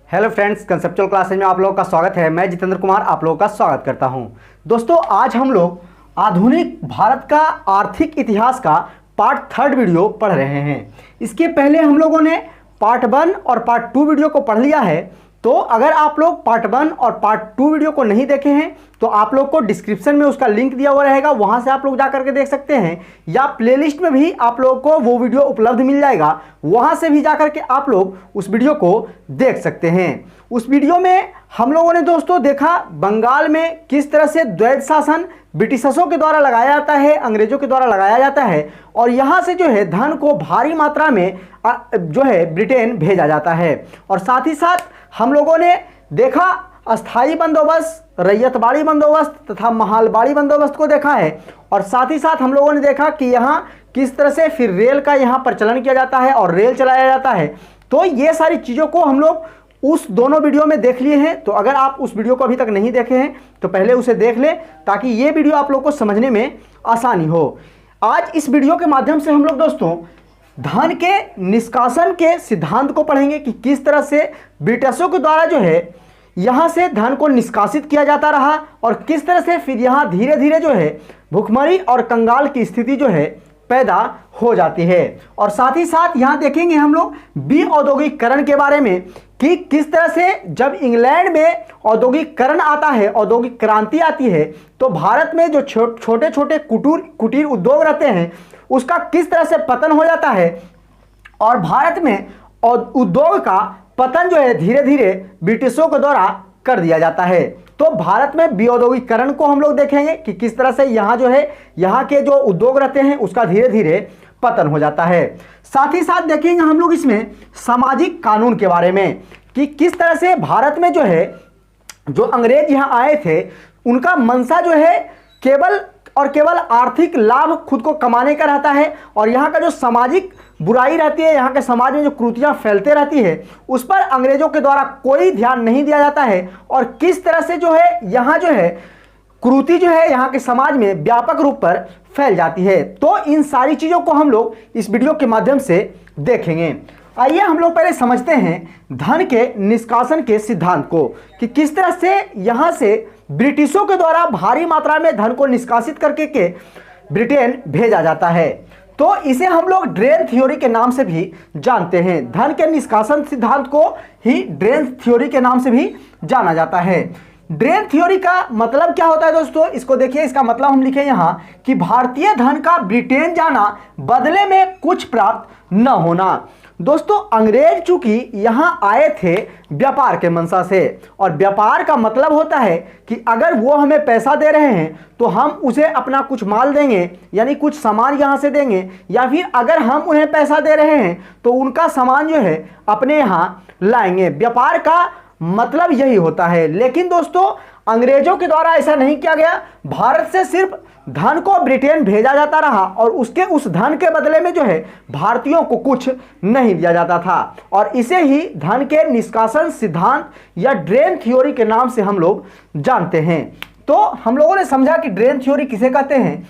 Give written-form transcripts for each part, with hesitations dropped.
Hello friends, conceptual classes में आप लोगों का स्वागत है। मैं जितेंद्र कुमार आप लोगों का स्वागत करता हूं। दोस्तों, आज हम लोग आधुनिक भारत का आर्थिक इतिहास का पार्ट 3 वीडियो पढ़ रहे हैं। इसके पहले हम लोगों ने पार्ट 1 और पार्ट 2 वीडियो को पढ़ लिया है। तो अगर आप लोग पार्ट 1 और पार्ट 2 वीडियो को नहीं देखे हैं तो आप लोग को डिस्क्रिप्शन में उसका लिंक दिया हुआ रहेगा, वहां से आप लोग जा करके देख सकते हैं, या प्लेलिस्ट में भी आप लोगों को वो वीडियो उपलब्ध मिल जाएगा, वहां से भी जा करके आप लोग उस वीडियो को देख सकते हैं। उस वीडियो में हम लोगों ने दोस्तों देखा बंगाल में किस तरह से द्वैध शासन ब्रिटिशर्सों के द्वारा लगाया जाता है, अंग्रेजों के द्वारा लगाया जाता है, और यहाँ से जो है धन को भारी मात्रा में जो है ब्रिटेन भेजा जाता है। और साथ ही साथ हम लोगों ने देखा अस्थाई बंदोबस्त, रैयतवाड़ी बंदोबस्त तथा महालवाड़ी बंदोबस्त को देखा है। और साथ ही साथ हम लोगों ने देखा कि यहाँ किस तरह से फिर रेल का यहाँ प्रचलन किया जाता है और रेल चलाया जाता है। तो ये सारी चीज़ों को हम लोग उस दोनों वीडियो में देख लिए हैं। तो अगर आप उस वीडियो को अभी तक नहीं देखे हैं तो पहले उसे देख लें, ताकि ये वीडियो आप लोग को समझने में आसानी हो। आज इस वीडियो के माध्यम से हम लोग दोस्तों धन के निष्कासन के सिद्धांत को पढ़ेंगे कि किस तरह से ब्रिटिशों के द्वारा जो है यहाँ से धन को निष्कासित किया जाता रहा, और किस तरह से फिर यहाँ धीरे धीरे जो है भुखमरी और कंगाल की स्थिति जो है पैदा हो जाती है। और साथ ही साथ यहाँ देखेंगे हम लोग औद्योगिकरण के बारे में कि किस तरह से जब इंग्लैंड में औद्योगिकरण आता है, औद्योगिक क्रांति आती है, तो भारत में जो छोटे छोटे कुटीर उद्योग रहते हैं उसका किस तरह से पतन हो जाता है, और भारत में उद्योग का पतन जो है धीरे धीरे ब्रिटिशों के द्वारा कर दिया जाता है। तो भारत में विऔद्योगिकरण को हम लोग देखेंगे कि किस तरह से यहाँ जो है यहाँ के जो उद्योग रहते हैं उसका धीरे धीरे पतन हो जाता है। साथ ही साथ देखेंगे हम लोग इसमें सामाजिक कानून के बारे में कि किस तरह से भारत में जो है जो अंग्रेज यहाँ आए थे उनका मंशा जो है केवल और केवल आर्थिक लाभ खुद को कमाने का रहता है, और यहाँ का जो सामाजिक बुराई रहती है, यहाँ के समाज में जो कुरीतियाँ फैलते रहती है उस पर अंग्रेजों के द्वारा कोई ध्यान नहीं दिया जाता है, और किस तरह से जो है यहाँ जो है कुरीति जो है यहाँ के समाज में व्यापक रूप पर फैल जाती है। तो इन सारी चीज़ों को हम लोग इस वीडियो के माध्यम से देखेंगे। आइए हम लोग पहले समझते हैं धन के निष्कासन के सिद्धांत को कि किस तरह से यहाँ से ब्रिटिशों के द्वारा भारी मात्रा में धन को निष्कासित करके के ब्रिटेन भेजा जाता है। तो इसे हम लोग ड्रेन थ्योरी के नाम से भी जानते हैं। धन के निष्कासन सिद्धांत को ही ड्रेन थ्योरी के नाम से भी जाना जाता है। ड्रेन थ्योरी का मतलब क्या होता है दोस्तों, इसको देखिए। इसका मतलब हम लिखे यहाँ कि भारतीय धन का ब्रिटेन जाना, बदले में कुछ प्राप्त न होना। दोस्तों, अंग्रेज चूंकि यहाँ आए थे व्यापार के मंशा से, और व्यापार का मतलब होता है कि अगर वो हमें पैसा दे रहे हैं तो हम उसे अपना कुछ माल देंगे, यानी कुछ सामान यहाँ से देंगे, या फिर अगर हम उन्हें पैसा दे रहे हैं तो उनका सामान जो है अपने यहाँ लाएंगे। व्यापार का मतलब यही होता है। लेकिन दोस्तों अंग्रेजों के द्वारा ऐसा नहीं किया गया। भारत से सिर्फ धन को ब्रिटेन भेजा जाता रहा, और उस धन के बदले में जो है भारतीयों को कुछ नहीं दिया जाता था, और इसे ही धन के निष्कासन सिद्धांत या ड्रेन थ्योरी के नाम से हम लोग जानते हैं। तो हम लोगों ने समझा कि ड्रेन थ्योरी किसे कहते हैं,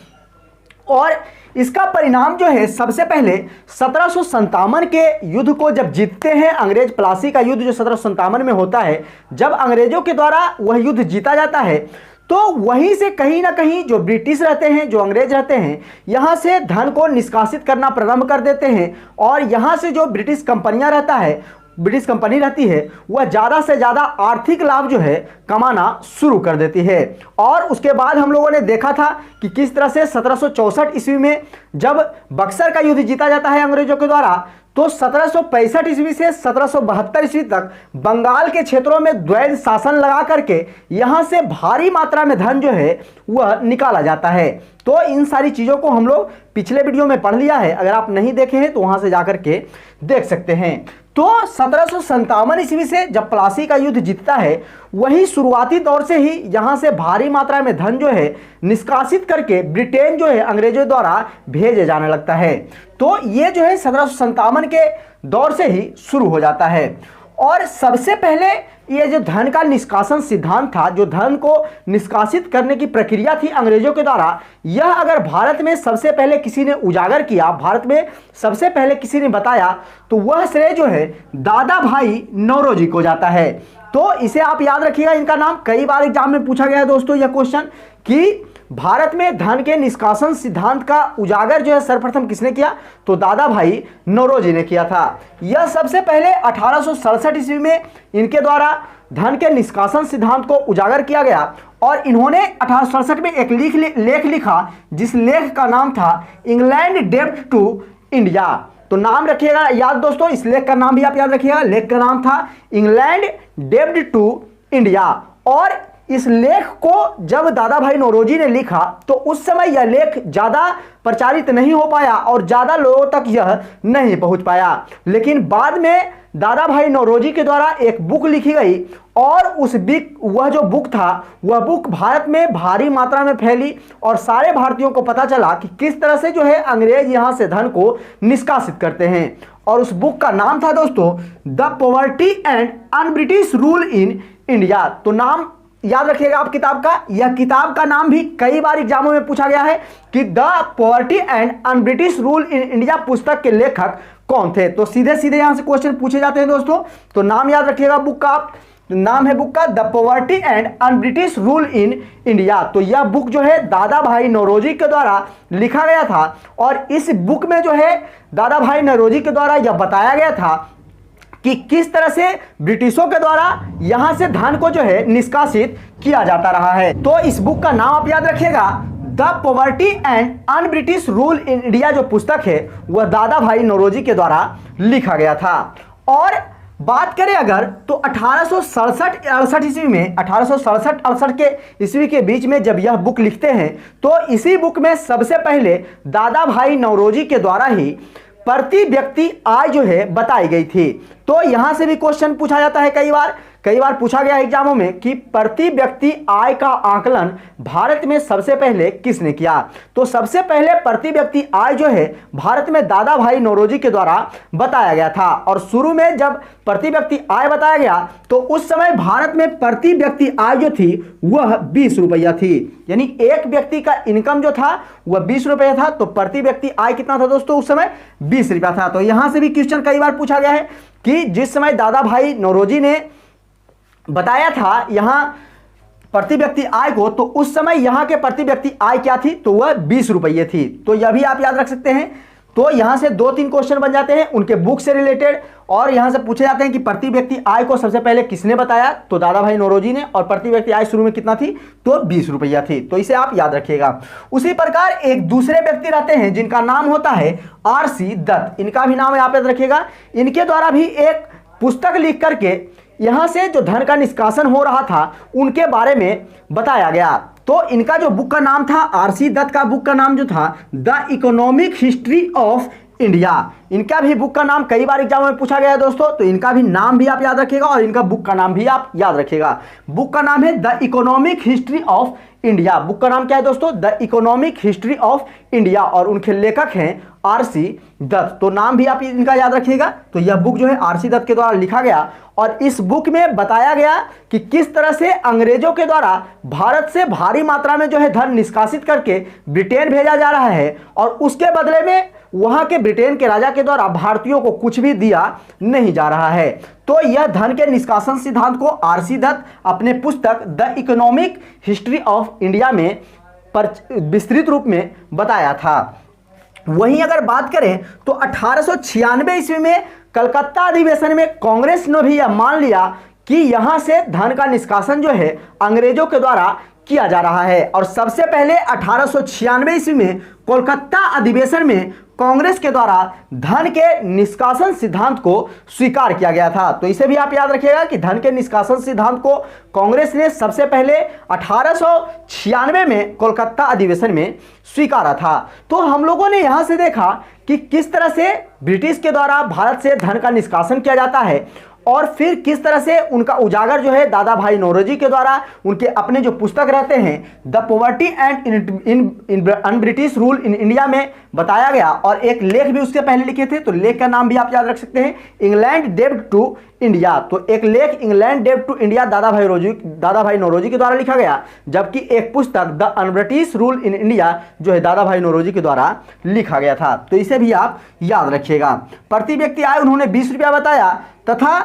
और इसका परिणाम जो है सबसे पहले 1757 के युद्ध को जब जीतते हैं अंग्रेज, प्लासी का युद्ध जो 1757 में होता है, जब अंग्रेजों के द्वारा वह युद्ध जीता जाता है, तो वहीं से कहीं ना कहीं जो ब्रिटिश रहते हैं, जो अंग्रेज रहते हैं, यहाँ से धन को निष्कासित करना प्रारंभ कर देते हैं, और यहाँ से जो ब्रिटिश कंपनी रहती है वह ज़्यादा से ज़्यादा आर्थिक लाभ जो है कमाना शुरू कर देती है। और उसके बाद हम लोगों ने देखा था कि किस तरह से 1764 ईस्वी में जब बक्सर का युद्ध जीता जाता है अंग्रेजों के द्वारा, तो 1765 ईस्वी से 1772 ईस्वी तक बंगाल के क्षेत्रों में द्वैध शासन लगा करके यहाँ से भारी मात्रा में धन जो है वह निकाला जाता है। तो इन सारी चीज़ों को हम लोग पिछले वीडियो में पढ़ लिया है, अगर आप नहीं देखे हैं तो वहाँ से जाकर के देख सकते हैं। तो 1757 ईस्वी से जब प्लासी का युद्ध जीतता है, वही शुरुआती दौर से ही यहाँ से भारी मात्रा में धन जो है निष्कासित करके ब्रिटेन जो है अंग्रेजों द्वारा भेजे जाने लगता है। तो ये जो है 1757 के दौर से ही शुरू हो जाता है। और सबसे पहले ये जो धन का निष्कासन सिद्धांत था, जो धन को निष्कासित करने की प्रक्रिया थी अंग्रेजों के द्वारा, यह अगर भारत में सबसे पहले किसी ने उजागर किया, भारत में सबसे पहले किसी ने बताया, तो वह श्रेय जो है दादा भाई नौरोजी को जाता है। तो इसे आप याद रखिएगा, इनका नाम कई बार एग्जाम में पूछा गया है दोस्तों यह क्वेश्चन, कि भारत में धन के निष्कासन सिद्धांत का उजागर जो है सर्वप्रथम किसने किया, तो दादा भाई नौरोजी ने किया था। यह सबसे पहले 1867 ईस्वी में इनके द्वारा धन के निष्कासन सिद्धांत को उजागर किया गया और इन्होंने 1867 में एक लेख लिखा जिस लेख का नाम था इंग्लैंड डेब्ट टू इंडिया। तो नाम रखिएगा याद दोस्तों, इस लेख का नाम भी आप याद रखिएगा, लेख का नाम था इंग्लैंड डेब्ट टू इंडिया। और इस लेख को जब दादा भाई नौरोजी ने लिखा तो उस समय यह लेख ज्यादा प्रचारित नहीं हो पाया और ज्यादा लोगों तक यह नहीं पहुंच पाया, लेकिन बाद में दादा भाई नौरोजी के द्वारा एक बुक लिखी गई और वह जो बुक था, वह बुक भारत में भारी मात्रा में फैली और सारे भारतीयों को पता चला कि किस तरह से जो है अंग्रेज यहां से धन को निष्कासित करते हैं। और उस बुक का नाम था दोस्तों the poverty and un British rule in India. तो नाम याद रखिएगा आप किताब का, यह किताब का नाम भी कई बार एग्जामों में पूछा गया है कि the poverty and un British rule in India पुस्तक के लेखक कौन थे। तो सीधे सीधे यहां से क्वेश्चन पूछे जाते हैं दोस्तों। तो नाम याद रखिएगा बुक का, नाम है बुक का the poverty and un British rule in India. तो यह बुक जो है दादा भाई नौरोजी के द्वारा लिखा गया था और इस बुक में जो है दादा भाई नौरोजी के द्वारा यह बताया गया था कि किस तरह से ब्रिटिशों के द्वारा यहां से धन को जो है निष्कासित किया जाता रहा है। तो इस बुक का नाम आप याद रखिएगा the poverty and un British rule in India. जो पुस्तक है वह दादा भाई नौरोजी के द्वारा लिखा गया था। और बात करें अगर तो 1867-68 ईस्वी में, 1867-68 के ईस्वी के बीच में जब यह बुक लिखते हैं तो इसी बुक में सबसे पहले दादा भाई नौरोजी के द्वारा ही प्रति व्यक्ति आय जो है बताई गई थी। तो यहां से भी क्वेश्चन पूछा जाता है, कई बार पूछा गया एग्जामों में कि प्रति व्यक्ति आय का आकलन भारत में सबसे पहले किसने किया। तो सबसे पहले प्रति व्यक्ति आय जो है भारत में दादा भाई नौरोजी के द्वारा बताया गया था। और शुरू में जब प्रति व्यक्ति आय बताया गया तो उस समय भारत में प्रति व्यक्ति आय जो थी वह 20 रुपया थी, यानी एक व्यक्ति का इनकम जो था वह 20 रुपया था। तो प्रति व्यक्ति आय कितना था दोस्तों उस समय, 20 रुपया था। तो यहां से भी क्वेश्चन कई बार पूछा गया है कि जिस समय दादा भाई नौरोजी ने बताया था यहां प्रति व्यक्ति आय को, तो उस समय यहां के प्रति व्यक्ति आय क्या थी, तो वह 20 रुपये थी। तो यह भी आप याद रख सकते हैं। तो यहां से 2-3 क्वेश्चन बन जाते हैं उनके बुक से रिलेटेड और यहां से पूछे जाते हैं कि प्रति व्यक्ति आय को सबसे पहले किसने बताया, तो दादा भाई नौरोजी ने, और प्रति व्यक्ति आय शुरू में कितना थी, तो 20 रुपया थी। तो इसे आप याद रखिएगा। उसी प्रकार एक दूसरे व्यक्ति रहते हैं जिनका नाम होता है आरसी दत्त, इनका भी नाम आप याद रखिएगा। इनके द्वारा भी एक पुस्तक लिख करके यहां से जो धन का निष्कासन हो रहा था उनके बारे में बताया गया। तो इनका जो बुक का नाम था, आरसी दत्त का बुक का नाम जो था the economic history of India. इनका भी बुक का नाम कई बार एग्जाम में पूछा गया है दोस्तों। तो इनका भी नाम भी आप याद रखिएगा और इनका बुक का नाम भी आप याद रखिएगा। बुक का नाम है the economic history of India. Book का नाम क्या है दोस्तों, the economic history of India, और उनके लेखक हैं आरसी दत्त। तो नाम भी आप इनका याद रखिएगा। तो यह बुक जो है आरसी दत्त के द्वारा लिखा गया और इस बुक में बताया गया कि किस तरह से अंग्रेजों के द्वारा भारत से भारी मात्रा में जो है धन निष्कासित करके ब्रिटेन भेजा जा रहा है और उसके बदले में वहां के ब्रिटेन के राजा के द्वारा भारतीयों को कुछ भी दिया नहीं जा रहा है। तो यह धन के निष्कासन सिद्धांत को आरसी दत्त अपने पुस्तक the economic history of India में विस्तृत रूप में बताया था। वहीं अगर बात करें तो 1896 ईस्वी में कलकत्ता अधिवेशन में कांग्रेस ने भी यह मान लिया कि यहां से धन का निष्कासन जो है अंग्रेजों के द्वारा किया जा रहा है। और सबसे पहले 1896 ईस्वी में कोलकाता अधिवेशन में कांग्रेस के द्वारा धन के निष्कासन सिद्धांत को स्वीकार किया गया था। तो इसे भी आप याद रखिएगा कि धन के निष्कासन सिद्धांत को कांग्रेस ने सबसे पहले 1896 में कोलकाता अधिवेशन में स्वीकारा था। तो हम लोगों ने यहां से देखा कि किस तरह से ब्रिटिश के द्वारा भारत से धन का निष्कासन किया जाता है और फिर किस तरह से उनका उजागर जो है दादा भाई नौरोजी के द्वारा उनके अपने जो पुस्तक रहते हैं the poverty and in British rule in India में बताया गया। और एक लेख भी उससे पहले लिखे थे, तो लेख का नाम भी आप याद रख सकते हैं, इंग्लैंड डेब्ट टू इंडिया। तो एक लेख इंग्लैंड डेब्ट टू इंडिया दादा भाई नौरोजी के द्वारा लिखा गया, जबकि एक पुस्तक the un-British rule in India जो है दादा भाई नौरोजी के द्वारा लिखा गया था। तो इसे भी आप याद रखिएगा। प्रति व्यक्ति आय उन्होंने 20 रुपया बताया तथा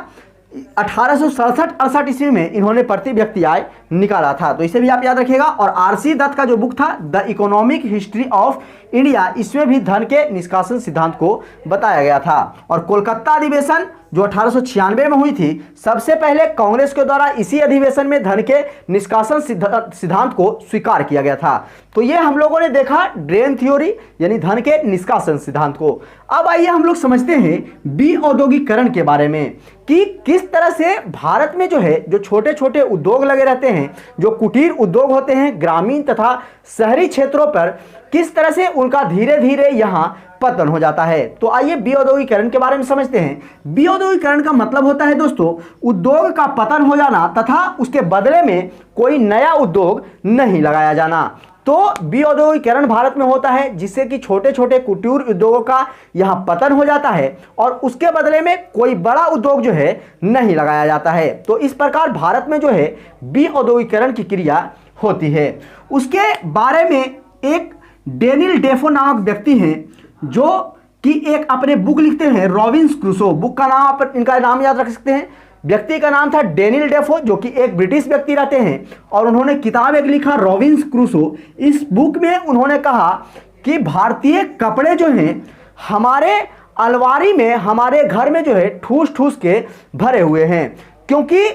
1867-68 ईस्वी में इन्होंने प्रति व्यक्ति आय निकाला था। तो इसे भी आप याद रखिएगा। और आरसी दत्त का जो बुक था the economic history of India, इसमें भी धन के निष्कासन सिद्धांत को बताया गया था। और कोलकाता अधिवेशन जो 1896 में हुई थी, सबसे पहले कांग्रेस के द्वारा इसी अधिवेशन में धन के निष्कासन सिद्धांत को स्वीकार किया गया था। तो ये हम लोगों ने देखा ड्रेन थ्योरी यानी धन के निष्कासन सिद्धांत को। अब आइए हम लोग समझते हैं विऔद्योगिकरण के बारे में कि किस तरह से भारत में जो है जो छोटे छोटे उद्योग लगे रहते हैं, जो कुटीर उद्योग होते हैं ग्रामीण तथा शहरी क्षेत्रों पर, किस तरह से उनका धीरे धीरे यहाँ पतन हो जाता है। तो आइए विऔद्योगिकरण के बारे में समझते हैं। विऔद्योगिकरण का मतलब होता है दोस्तों उद्योग का पतन हो जाना तथा उसके बदले में कोई नया उद्योग नहीं लगाया जाना। तो विऔद्योगिकरण भारत में होता है जिससे कि छोटे छोटे कुटीर उद्योगों का यहाँ पतन हो जाता है और उसके बदले में कोई बड़ा उद्योग जो है नहीं लगाया जाता है। तो इस प्रकार भारत में जो है विऔद्योगिकरण की क्रिया होती है। उसके बारे में एक डेनियल डेफो नामक व्यक्ति हैं जो कि एक अपने बुक लिखते हैं रॉबिन्स क्रूसो। बुक का नाम आप इनका नाम याद रख सकते हैं। व्यक्ति का नाम था डेनियल डेफो जो कि एक ब्रिटिश व्यक्ति रहते हैं और उन्होंने किताब एक लिखा रॉबिन्स क्रूसो। इस बुक में उन्होंने कहा कि भारतीय कपड़े जो हैं हमारे अलमारी में हमारे घर में जो है ठूस ठूस के भरे हुए हैं, क्योंकि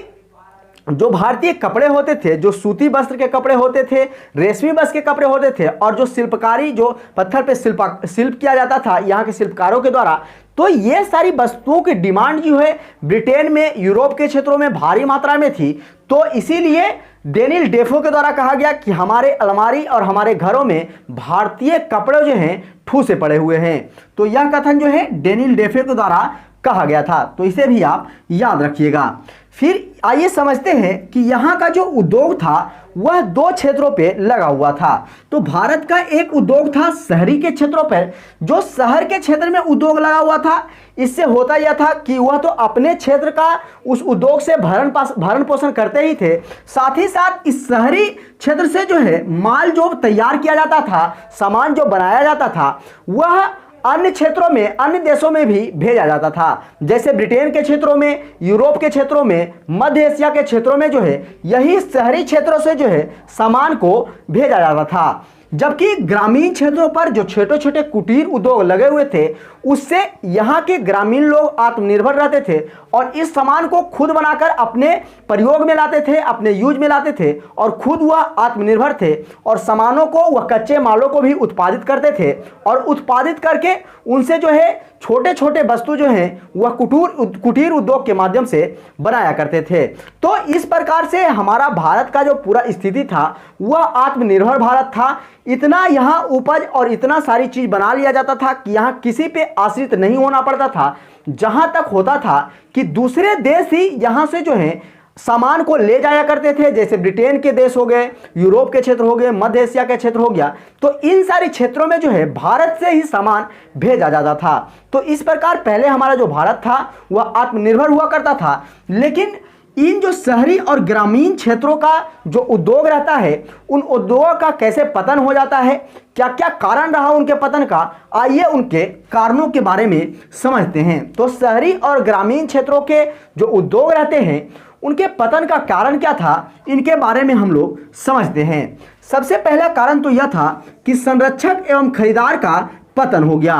जो भारतीय कपड़े होते थे, जो सूती वस्त्र के कपड़े होते थे, रेशमी वस्त्र के कपड़े होते थे और जो शिल्पकारी जो पत्थर पे शिल्प किया जाता था यहाँ के शिल्पकारों के द्वारा, तो ये सारी वस्तुओं की डिमांड जो है ब्रिटेन में यूरोप के क्षेत्रों में भारी मात्रा में थी। तो इसीलिए डेनियल डेफो के द्वारा कहा गया कि हमारे अलमारी और हमारे घरों में भारतीय कपड़े जो हैं ठूसे पड़े हुए हैं। तो यह कथन जो है डेनियल डेफो के द्वारा कहा गया था। तो इसे भी आप याद रखिएगा। फिर आइए समझते हैं कि यहाँ का जो उद्योग था वह दो क्षेत्रों पे लगा हुआ था। तो भारत का एक उद्योग था शहरी के क्षेत्रों पर, जो शहर के क्षेत्र में उद्योग लगा हुआ था। इससे होता यह था कि वह तो अपने क्षेत्र का उस उद्योग से भरण पोषण करते ही थे, साथ ही साथ इस शहरी क्षेत्र से जो है माल जो तैयार किया जाता था, सामान जो बनाया जाता था, वह अन्य क्षेत्रों में अन्य देशों में भी भेजा जाता था। जैसे ब्रिटेन के क्षेत्रों में, यूरोप के क्षेत्रों में, मध्य एशिया के क्षेत्रों में जो है यही शहरी क्षेत्रों से जो है सामान को भेजा जाता था। जबकि ग्रामीण क्षेत्रों पर जो छोटे छोटे कुटीर उद्योग लगे हुए थे उससे यहाँ के ग्रामीण लोग आत्मनिर्भर रहते थे और इस सामान को खुद बनाकर अपने प्रयोग में लाते थे, अपने यूज में लाते थे और खुद वह आत्मनिर्भर थे और सामानों को वह कच्चे मालों को भी उत्पादित करते थे और उत्पादित करके उनसे जो है छोटे छोटे वस्तु जो हैं वह कुटीर उद्योग के माध्यम से बनाया करते थे। तो इस प्रकार से हमारा भारत का जो पूरा स्थिति था वह आत्मनिर्भर भारत था। इतना यहाँ उपज और इतना सारी चीज बना लिया जाता था कि यहाँ किसी पे आश्रित नहीं होना पड़ता था। जहां तक होता था कि दूसरे देश ही यहाँ से जो है सामान को ले जाया करते थे, जैसे ब्रिटेन के देश हो गए, यूरोप के क्षेत्र हो गए, मध्य एशिया के क्षेत्र हो गया। तो इन सारी क्षेत्रों में जो है भारत से ही सामान भेजा जाता था। तो इस प्रकार पहले हमारा जो भारत था वह आत्मनिर्भर हुआ करता था। लेकिन इन जो शहरी और ग्रामीण क्षेत्रों का जो उद्योग रहता है उन उद्योगों का कैसे पतन हो जाता है, क्या क्या कारण रहा उनके पतन का, आइए उनके कारणों के बारे में समझते हैं। तो शहरी और ग्रामीण क्षेत्रों के जो उद्योग रहते हैं उनके पतन का कारण क्या था, इनके बारे में हम लोग समझते हैं। सबसे पहला कारण तो यह था कि संरक्षक एवं खरीदार का पतन हो गया।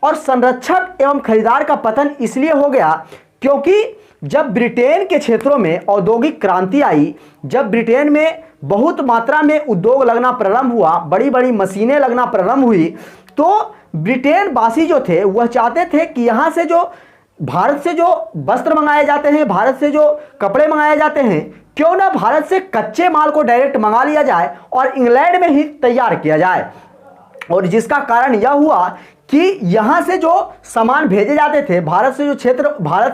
और संरक्षक एवं खरीदार का पतन इसलिए हो गया क्योंकि जब ब्रिटेन के क्षेत्रों में औद्योगिक क्रांति आई, जब ब्रिटेन में बहुत मात्रा में उद्योग लगना प्रारंभ हुआ, बड़ी बड़ी मशीनें लगना प्रारंभ हुई, तो ब्रिटेन वासी जो थे वह चाहते थे कि यहाँ से जो भारत से जो वस्त्र मंगाए जाते हैं, भारत से जो कपड़े मंगाए जाते हैं, क्यों ना भारत से कच्चे माल को डायरेक्ट मंगा लिया जाए और इंग्लैंड में ही तैयार किया जाए। और जिसका कारण यह हुआ कि यहाँ से जो सामान भेजे जाते थे, भारत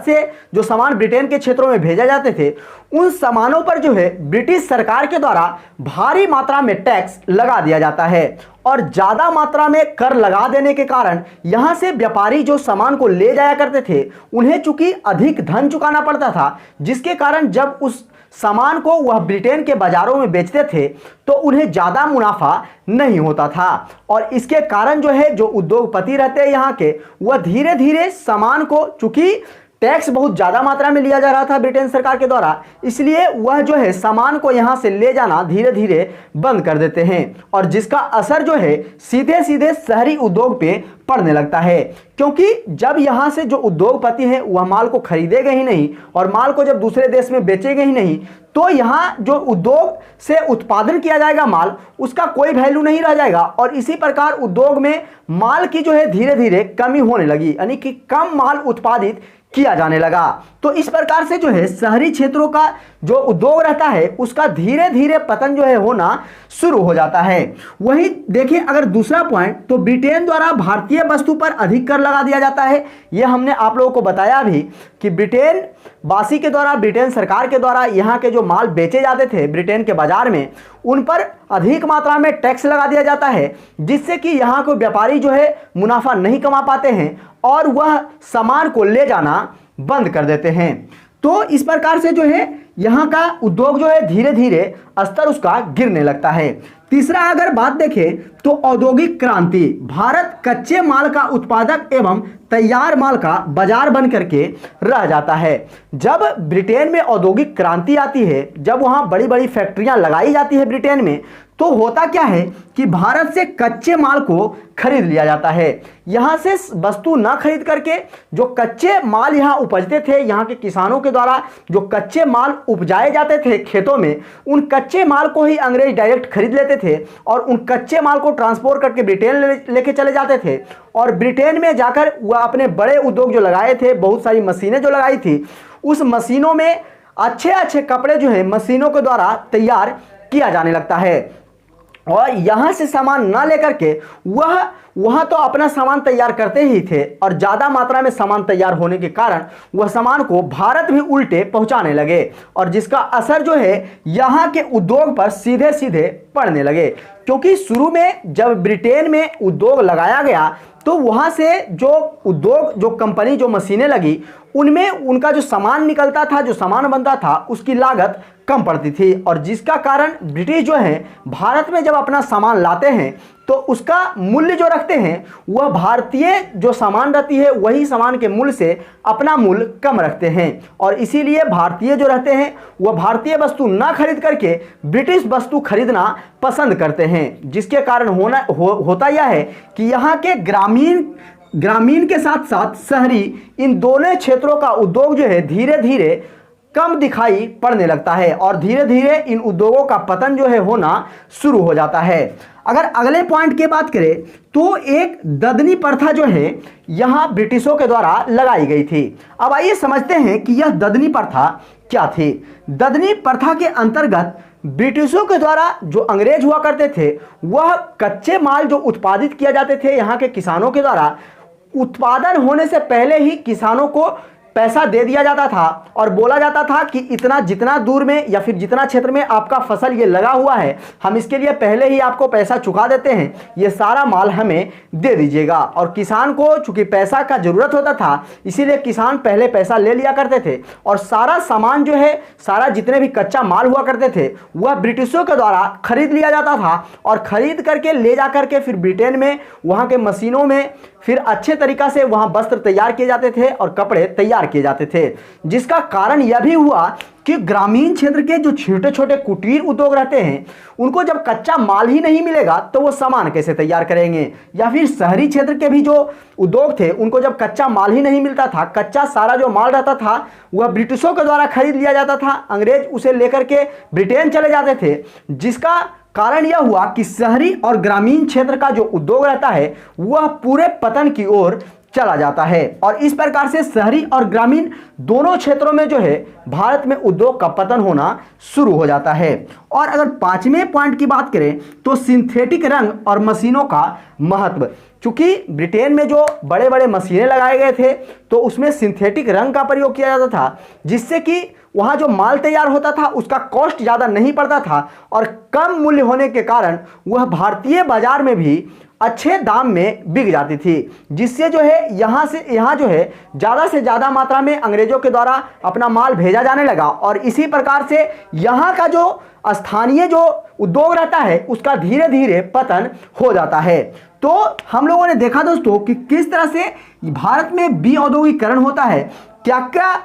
से जो सामान ब्रिटेन के क्षेत्रों में भेजे जाते थे, उन सामानों पर जो है ब्रिटिश सरकार के द्वारा भारी मात्रा में टैक्स लगा दिया जाता है। और ज़्यादा मात्रा में कर लगा देने के कारण यहाँ से व्यापारी जो सामान को ले जाया करते थे, उन्हें चूंकि अधिक धन चुकाना पड़ता था, जिसके कारण जब उस सामान को वह ब्रिटेन के बाजारों में बेचते थे तो उन्हें ज़्यादा मुनाफा नहीं होता था। और इसके कारण जो है जो उद्योगपति रहते हैं यहाँ के, वह धीरे धीरे सामान को, चूंकि टैक्स बहुत ज़्यादा मात्रा में लिया जा रहा था ब्रिटेन सरकार के द्वारा, इसलिए वह जो है सामान को यहाँ से ले जाना धीरे धीरे बंद कर देते हैं। और जिसका असर जो है सीधे सीधे शहरी उद्योग पे पड़ने लगता है, क्योंकि जब यहाँ से जो उद्योगपति हैं वह माल को खरीदेंगे ही नहीं और माल को जब दूसरे देश में बेचेंगे ही नहीं, तो यहाँ जो उद्योग से उत्पादन किया जाएगा माल, उसका कोई वैल्यू नहीं रह जाएगा। और इसी प्रकार उद्योग में माल की जो है धीरे धीरे कमी होने लगी, यानी कि कम माल उत्पादित किया जाने लगा। तो इस प्रकार से जो है शहरी क्षेत्रों का जो उद्योग रहता है उसका धीरे धीरे पतन जो है होना शुरू हो जाता है। वहीं देखिए अगर दूसरा पॉइंट, तो ब्रिटेन द्वारा भारतीय वस्तु पर अधिक कर लगा दिया जाता है। यह हमने आप लोगों को बताया भी कि ब्रिटेन वासी के द्वारा, ब्रिटेन सरकार के द्वारा यहाँ के जो माल बेचे जाते थे ब्रिटेन के बाजार में, उन पर अधिक मात्रा में टैक्स लगा दिया जाता है, जिससे कि यहाँ के व्यापारी जो है मुनाफा नहीं कमा पाते हैं और वह सामान को ले जाना बंद कर देते हैं। तो इस प्रकार से जो है यहाँ का उद्योग जो है धीरे धीरे स्तर उसका गिरने लगता है। तीसरा अगर बात देखें तो औद्योगिक क्रांति, भारत कच्चे माल का उत्पादक एवं तैयार माल का बाजार बन करके रह जाता है। जब ब्रिटेन में औद्योगिक क्रांति आती है, जब वहाँ बड़ी बड़ी फैक्ट्रियाँ लगाई जाती है ब्रिटेन में, तो होता क्या है कि भारत से कच्चे माल को खरीद लिया जाता है। यहाँ से वस्तु ना खरीद करके जो कच्चे माल यहाँ उपजते थे, यहाँ के किसानों के द्वारा जो कच्चे माल उपजाए जाते थे खेतों में, उन कच्चे माल को ही अंग्रेज डायरेक्ट खरीद लेते थे और उन कच्चे माल को ट्रांसपोर्ट करके ब्रिटेन लेके चले जाते थे। और ब्रिटेन में जाकर वह अपने बड़े उद्योग जो लगाए थे, बहुत सारी मशीनें जो लगाई थी, उस मशीनों में अच्छे अच्छे कपड़े जो है मशीनों के द्वारा तैयार किया जाने लगता है। और यहाँ से सामान ना लेकर के वह तो अपना सामान तैयार करते ही थे और ज़्यादा मात्रा में सामान तैयार होने के कारण वह सामान को भारत भी उल्टे पहुँचाने लगे, और जिसका असर जो है यहाँ के उद्योग पर सीधे सीधे पड़ने लगे। क्योंकि शुरू में जब ब्रिटेन में उद्योग लगाया गया तो वहाँ से जो उद्योग, जो कंपनी, जो मशीनें लगी, उनमें उनका जो सामान निकलता था, जो सामान बनता था, उसकी लागत कम पड़ती थी। और जिसका कारण ब्रिटिश जो है भारत में जब अपना सामान लाते हैं तो उसका मूल्य जो रखते हैं वह भारतीय जो सामान रहती है वही सामान के मूल्य से अपना मूल्य कम रखते हैं। और इसीलिए भारतीय जो रहते हैं वह भारतीय वस्तु ना खरीद करके ब्रिटिश वस्तु खरीदना पसंद करते हैं। जिसके कारण होता यह है कि यहाँ के ग्रामीण के साथ साथ शहरी, इन दोनों क्षेत्रों का उद्योग जो है धीरे धीरे कम दिखाई पड़ने लगता है और धीरे धीरे इन उद्योगों का पतन जो है होना शुरू हो जाता है। अगर अगले पॉइंट की बात करें तो एक ददनी प्रथा जो है यहाँ ब्रिटिशों के द्वारा लगाई गई थी। अब आइए समझते हैं कि यह ददनी प्रथा क्या थी। ददनी प्रथा के अंतर्गत ब्रिटिशों के द्वारा जो अंग्रेज हुआ करते थे, वह कच्चे माल जो उत्पादित किया जाते थे यहाँ के किसानों के द्वारा, उत्पादन होने से पहले ही किसानों को पैसा दे दिया जाता था और बोला जाता था कि इतना, जितना दूर में या फिर जितना क्षेत्र में आपका फसल ये लगा हुआ है, हम इसके लिए पहले ही आपको पैसा चुका देते हैं, ये सारा माल हमें दे दीजिएगा। और किसान को चूंकि पैसा का जरूरत होता था, इसीलिए किसान पहले पैसा ले लिया करते थे और सारा सामान जो है, सारा जितने भी कच्चा माल हुआ करते थे, वह ब्रिटिशों के द्वारा खरीद लिया जाता था और खरीद करके ले जा करके फिर ब्रिटेन में वहाँ के मशीनों में फिर अच्छे तरीक़ा से वहाँ वस्त्र तैयार किए जाते थे और कपड़े तैयार किए जाते थे। जिसका कारण यह भी हुआ कि ग्रामीण क्षेत्र के जो छोटे छोटे कुटीर उद्योग रहते हैं, उनको जब कच्चा माल ही नहीं मिलेगा तो वो सामान कैसे तैयार करेंगे। या फिर शहरी क्षेत्र के भी जो उद्योग थे, उनको जब कच्चा माल ही नहीं मिलता था, कच्चा सारा जो माल रहता था वह ब्रिटिशों के द्वारा खरीद लिया जाता था, अंग्रेज उसे लेकर के ब्रिटेन चले जाते थे। जिसका कारण यह हुआ कि शहरी और ग्रामीण क्षेत्र का जो उद्योग रहता है वह पूरे पतन की ओर चला जाता है। और इस प्रकार से शहरी और ग्रामीण दोनों क्षेत्रों में जो है भारत में उद्योग का पतन होना शुरू हो जाता है। और अगर पांचवें पॉइंट की बात करें तो सिंथेटिक रंग और मशीनों का महत्व। चूंकि ब्रिटेन में जो बड़े बड़े मशीनें लगाए गए थे तो उसमें सिंथेटिक रंग का प्रयोग किया जाता था, जिससे कि वहाँ जो माल तैयार होता था उसका कॉस्ट ज़्यादा नहीं पड़ता था और कम मूल्य होने के कारण वह भारतीय बाजार में भी अच्छे दाम में बिक जाती थी, जिससे जो है यहाँ जो है ज़्यादा से ज़्यादा मात्रा में अंग्रेज़ों के द्वारा अपना माल भेजा जाने लगा। और इसी प्रकार से यहाँ का जो स्थानीय जो उद्योग रहता है उसका धीरे धीरे पतन हो जाता है। तो हम लोगों ने देखा दोस्तों कि किस तरह से भारत में विऔद्योगिकरण होता है, क्या क्या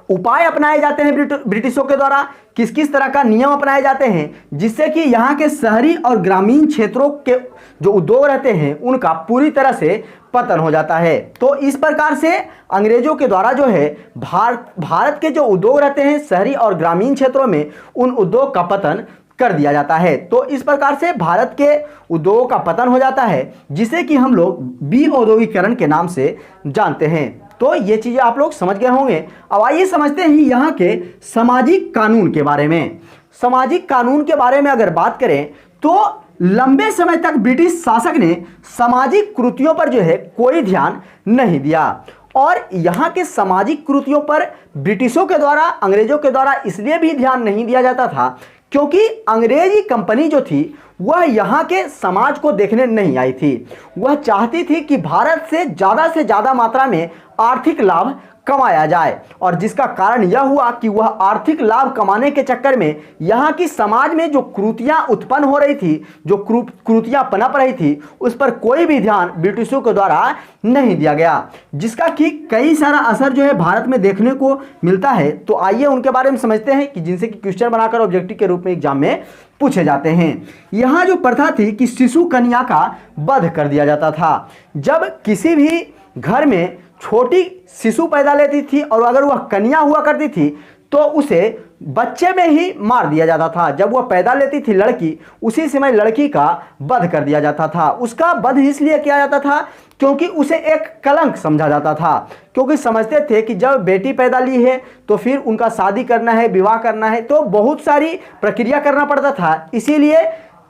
उपाय अपनाए जाते हैं ब्रिटिशों के द्वारा, किस किस तरह का नियम अपनाए जाते हैं, जिससे कि यहाँ के शहरी और ग्रामीण क्षेत्रों के जो उद्योग रहते हैं उनका पूरी तरह से पतन हो जाता है। तो इस प्रकार से अंग्रेजों के द्वारा जो है भारत के जो उद्योग रहते हैं शहरी और ग्रामीण क्षेत्रों में उन उद्योग का पतन कर दिया जाता है। तो इस प्रकार से भारत के उद्योगों का पतन हो जाता है, जिसे कि हम लोग विऔद्योगिकरण के नाम से जानते हैं। तो ये चीज़ें आप लोग समझ गए होंगे। अब आइए समझते हैं यहाँ के सामाजिक कानून के बारे में। सामाजिक कानून के बारे में अगर बात करें तो लंबे समय तक ब्रिटिश शासक ने सामाजिक कुरीतियों पर जो है कोई ध्यान नहीं दिया। और यहाँ के सामाजिक कुरीतियों पर ब्रिटिशों के द्वारा अंग्रेजों के द्वारा इसलिए भी ध्यान नहीं दिया जाता था क्योंकि अंग्रेजी कंपनी जो थी वह यहाँ के समाज को देखने नहीं आई थी। वह चाहती थी कि भारत से ज़्यादा मात्रा में आर्थिक लाभ कमाया जाए, और जिसका कारण यह हुआ कि वह आर्थिक लाभ कमाने के चक्कर में यहाँ की समाज में जो कुरीतियाँ उत्पन्न हो रही थी, जो कुरीतियाँ पनप रही थी, उस पर कोई भी ध्यान ब्रिटिशों के द्वारा नहीं दिया गया, जिसका कि कई सारा असर जो है भारत में देखने को मिलता है। तो आइए उनके बारे में समझते हैं कि जिनसे कि क्वेश्चन बनाकर ऑब्जेक्टिव के रूप में एग्जाम में पूछे जाते हैं। यहाँ जो प्रथा थी कि शिशु कन्या का वध कर दिया जाता था। जब किसी भी घर में छोटी शिशु पैदा लेती थी और अगर वह कन्या हुआ करती थी तो उसे बच्चे में ही मार दिया जाता था। जब वह पैदा लेती थी लड़की, उसी समय लड़की का वध कर दिया जाता था। उसका वध इसलिए किया जाता था क्योंकि उसे एक कलंक समझा जाता था, क्योंकि समझते थे कि जब बेटी पैदा ली है तो फिर उनका शादी करना है, विवाह करना है, तो बहुत सारी प्रक्रिया करना पड़ता था। इसीलिए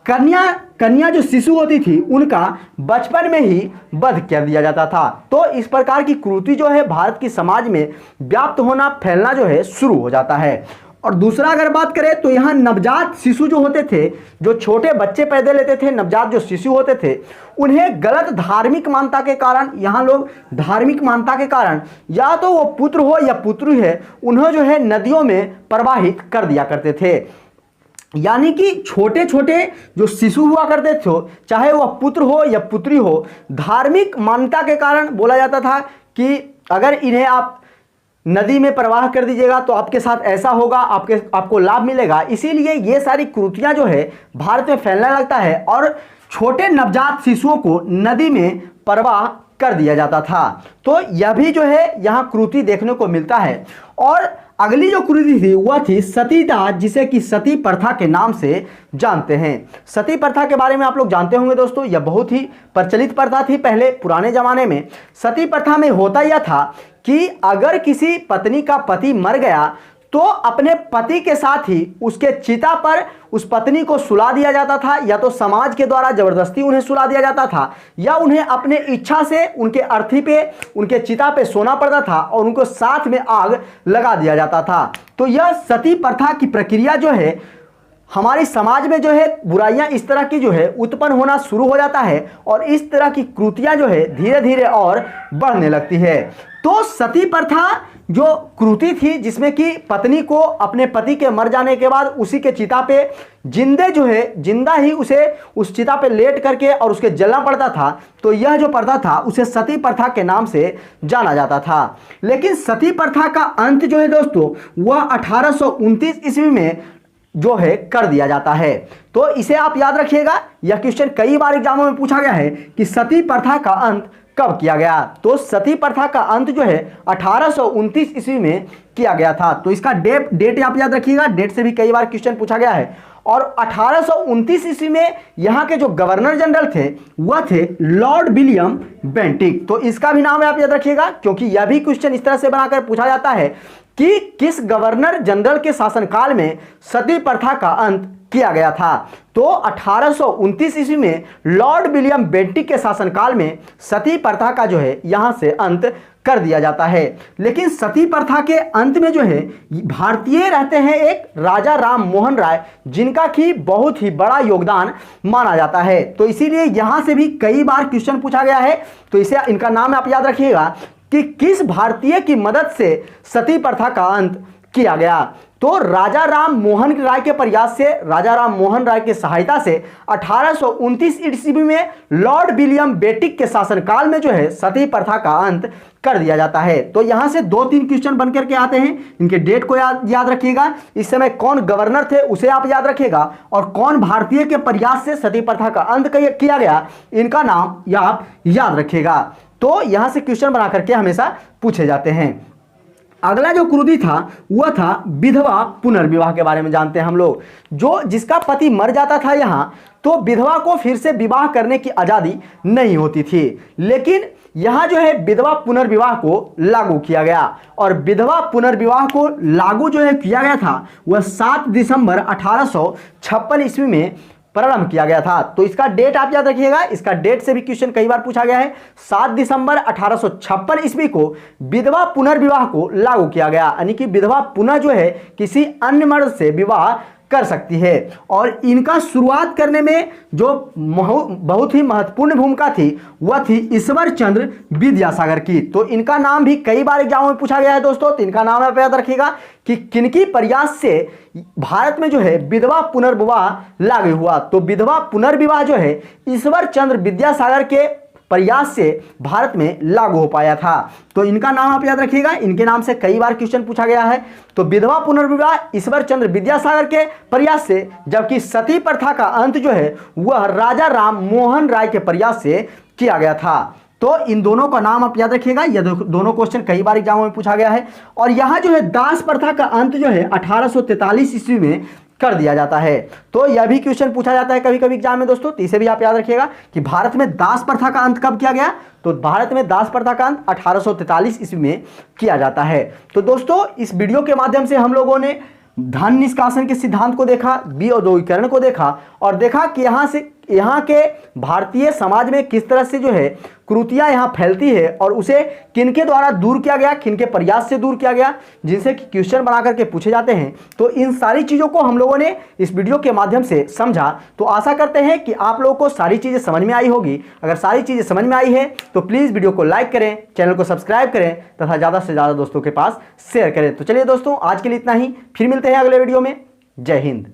कन्या जो शिशु होती थी उनका बचपन में ही वध कर दिया जाता था। तो इस प्रकार की कुरीति जो है भारत की समाज में व्याप्त होना, फैलना जो है शुरू हो जाता है। और दूसरा अगर बात करें तो यहाँ नवजात शिशु जो होते थे, जो छोटे बच्चे पैदा लेते थे, नवजात जो शिशु होते थे, उन्हें गलत धार्मिक मान्यता के कारण, यहाँ लोग धार्मिक मान्यता के कारण या तो वो पुत्र हो या पुत्री है, उन्हें जो है नदियों में प्रवाहित कर दिया करते थे। यानी कि छोटे छोटे जो शिशु हुआ करते थे, चाहे वह पुत्र हो या पुत्री हो, धार्मिक मान्यता के कारण बोला जाता था कि अगर इन्हें आप नदी में प्रवाह कर दीजिएगा तो आपके साथ ऐसा होगा, आपको लाभ मिलेगा। इसीलिए ये सारी कुरीतियाँ जो है भारत में फैलने लगता है और छोटे नवजात शिशुओं को नदी में प्रवाह कर दिया जाता था। तो यह भी जो है यहाँ कुरीति देखने को मिलता है। और अगली जो कुरीति थी वह थी सतीदाह, जिसे कि सती प्रथा के नाम से जानते हैं। सती प्रथा के बारे में आप लोग जानते होंगे दोस्तों, यह बहुत ही प्रचलित प्रथा थी पहले पुराने जमाने में। सती प्रथा में होता यह था कि अगर किसी पत्नी का पति मर गया तो अपने पति के साथ ही उसके चिता पर उस पत्नी को सुला दिया जाता था, या तो समाज के द्वारा जबरदस्ती उन्हें सुला दिया जाता था, या उन्हें अपने इच्छा से उनके अर्थी पे, उनके चिता पे सोना पड़ता था और उनको साथ में आग लगा दिया जाता था। तो यह सती प्रथा की प्रक्रिया जो है हमारे समाज में जो है बुराइयां इस तरह की जो है उत्पन्न होना शुरू हो जाता है और इस तरह की कृतियां जो है धीरे धीरे और बढ़ने लगती है। तो सती प्रथा जो कृति थी जिसमें कि पत्नी को अपने पति के मर जाने के बाद उसी के चिता पे जिंदा ही उसे उस चिता पे लेट करके और उसके जलना पड़ता था, तो यह जो प्रथा था उसे सती प्रथा के नाम से जाना जाता था। लेकिन सती प्रथा का अंत जो है दोस्तों वह 1829 ईस्वी में जो है कर दिया जाता है। तो इसे आप याद रखिएगा, यह क्वेश्चन कई बार एग्जामों में पूछा गया है कि सती प्रथा का अंत कब किया गया। तो सती प्रथा का अंत जो है 1829 ईस्वी में किया गया था। तो इसका डेट आप याद रखिएगा, डेट से भी कई बार क्वेश्चन पूछा गया है। और 1829 ईस्वी में यहाँ के जो गवर्नर जनरल थे वह थे लॉर्ड विलियम बेंटिक। तो इसका भी नाम आप याद रखिएगा, क्योंकि यह भी क्वेश्चन इस तरह से बनाकर पूछा जाता है कि किस गवर्नर जनरल के शासनकाल में सती प्रथा का अंत किया गया था। तो 1829 ईस्वी में लॉर्ड विलियम बेंटिक के शासनकाल में सती प्रथा का जो है यहां से अंत कर दिया जाता है। लेकिन सती प्रथा के अंत में जो है भारतीय रहते हैं एक राजा राम मोहन राय, जिनका कि बहुत ही बड़ा योगदान माना जाता है। तो इसीलिए यहां से भी कई बार क्वेश्चन पूछा गया है। तो इसे इनका नाम आप याद रखिएगा कि किस भारतीय की मदद से सती प्रथा का अंत किया गया। तो राजा राम मोहन राय के प्रयास से, राजा राम मोहन राय की सहायता से 1829 ईस्वी में लॉर्ड विलियम बेंटिक के शासनकाल में जो है सती प्रथा का अंत कर दिया जाता है। तो यहां से 2-3 क्वेश्चन बन करके आते हैं। इनके डेट को याद रखिएगा, इस समय कौन गवर्नर थे उसे आप याद रखिएगा, और कौन भारतीय के प्रयास से सती प्रथा का अंत किया गया इनका नाम आप याद रखिएगा। तो यहां से क्वेश्चन बना करके हमेशा पूछे जाते हैं। अगला जो क्रुति था वह था विधवा पुनर्विवाह के बारे में जानते हैं हम लोग। जिसका पति मर जाता था यहाँ, तो विधवा को फिर से विवाह करने की आज़ादी नहीं होती थी। लेकिन यहाँ जो है विधवा पुनर्विवाह को लागू किया गया, और विधवा पुनर्विवाह को लागू जो है किया गया था वह 7 दिसंबर 1856 ईस्वी में प्रारंभ किया गया था। तो इसका डेट आप याद रखिएगा, इसका डेट से भी क्वेश्चन कई बार पूछा गया है। 7 दिसंबर 1856 ईस्वी को विधवा पुनर्विवाह को लागू किया गया, यानी कि विधवा पुनः जो है किसी अन्य मर्द से विवाह कर सकती है। और इनका शुरुआत करने में जो बहुत ही महत्वपूर्ण भूमिका थी वह थी ईश्वर चंद्र विद्यासागर की। तो इनका नाम भी कई बार एग्जाम में पूछा गया है दोस्तों। तो इनका नाम आप याद रखिएगा कि किनकी प्रयास से भारत में जो है विधवा पुनर्विवाह लागू हुआ। तो विधवा पुनर्विवाह जो है ईश्वर चंद्र विद्यासागर के प्रयास से भारत में लागू हो पाया था। तो इनका नाम आप याद रखिएगा, इनके नाम से कई बार क्वेश्चन पूछा गया है। तो विधवा पुनर्विवाह ईश्वर चंद्र विद्यासागर के प्रयास से, जबकि सती प्रथा का अंत जो है वह राजा राम मोहन राय के प्रयास से किया गया था। तो इन दोनों का नाम आप याद रखिएगा, ये दोनों क्वेश्चन कई बार एग्जाम में पूछा गया है। और यहाँ जो है दास प्रथा का अंत जो है 1843 ईस्वी में कर दिया जाता है। तो यह भी क्वेश्चन पूछा जाता है कभी कभी एग्जाम में दोस्तों। तो इसे भी आप याद रखिएगा कि भारत में दास प्रथा का अंत कब किया गया। तो भारत में दास प्रथा का अंत 1843 ईस्वी में किया जाता है। तो दोस्तों इस वीडियो के माध्यम से हम लोगों ने धन निष्कासन के सिद्धांत को देखा, विऔद्योगीकरण को देखा, और देखा कि यहाँ के भारतीय समाज में किस तरह से जो है कुरीतियाँ यहाँ फैलती है, और उसे किनके द्वारा दूर किया गया, किनके प्रयास से दूर किया गया, जिनसे कि क्वेश्चन बना करके पूछे जाते हैं। तो इन सारी चीज़ों को हम लोगों ने इस वीडियो के माध्यम से समझा। तो आशा करते हैं कि आप लोगों को सारी चीज़ें समझ में आई होगी। अगर सारी चीज़ें समझ में आई है तो प्लीज़ वीडियो को लाइक करें, चैनल को सब्सक्राइब करें तथा ज़्यादा से ज़्यादा दोस्तों के पास शेयर करें। तो चलिए दोस्तों आज के लिए इतना ही, फिर मिलते हैं अगले वीडियो में। जय हिंद।